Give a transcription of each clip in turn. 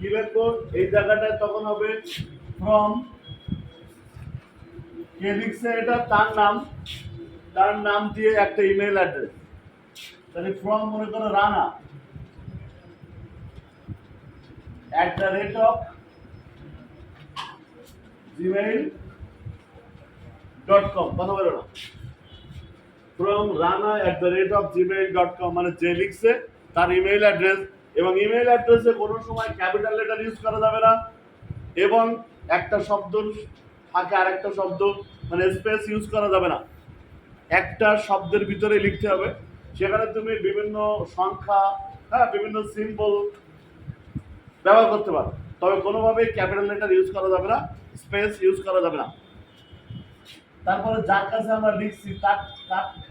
কি লিখবো এই জায়গাটায় তখন হবে ফ্রম কে লিখছে এটা তার নাম দিয়ে একটা ইমেল অ্যাড্রেস তাহলে ফ্রম মনে করো রানা @gmail.com কথা বলো না from rana@gmail.com মানে যে লিখছে তার ইমেল অ্যাড্রেস এবং ইমেল অ্যাড্রেসে কোনো সময় ক্যাপিটাল লেটার ইউজ করা যাবে না এবং একটা শব্দ থাকে আরেকটা শব্দ মানে স্পেস ইউজ করা যাবে না একটা শব্দের ভিতরে লিখতে হবে সেখানে তুমি বিভিন্ন সংখ্যা বিভিন্ন সিম্বল ব্যবহার করতে পারো তবে কোনোভাবেই ক্যাপিটাল লেটার ইউজ করা যাবে না স্পেস ইউজ করা যাবে না তারপরে যার কাছে আমরা লিখছি তার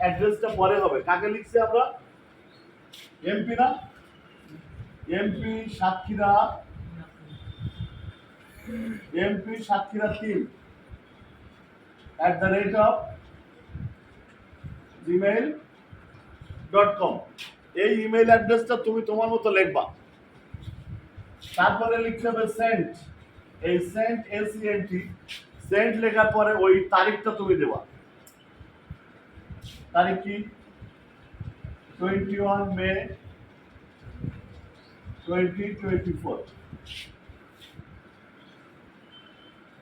অ্যাড্রেসটা পরে হবে কাকে লিখছি আমরা এমপি না এমপি সাতক্ষীরা 3@gmail.com এই ইমেল অ্যাড্রেসটা তুমি তোমার মতো লিখবা তারপরে লিখতে হবে সেন্ড এই সেন্ড লেখার পরে ওই তারিখটা তুমি দেবা তারিখ কি 21 মে 2024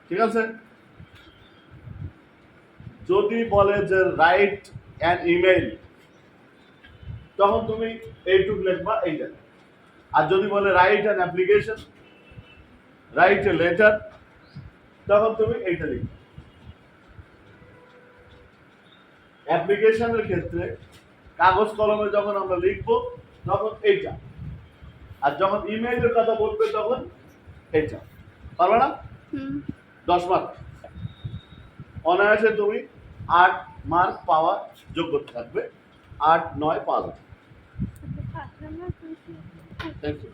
ঠিক আছে যদি বলে যে রাইট অ্যান ইমেল তখন তুমি এইটুক লিখবা এইটা আর যদি বলে write an application write a letter তখন তুমি এইটা লিখবে অ্যাপ্লিকেশনের ক্ষেত্রে কাগজ কলমে যখন আমরা লিখবো তখন এইটা আর যখন ইমেইলের কথা বলবে তখন এইটা পারবে না 10 মার্ক অনায়াসে তুমি 8 মার্ক পাওয়ার যোগ্যতা থাকবে 8-9 পাওয়া যাবে থ্যাংক ইউ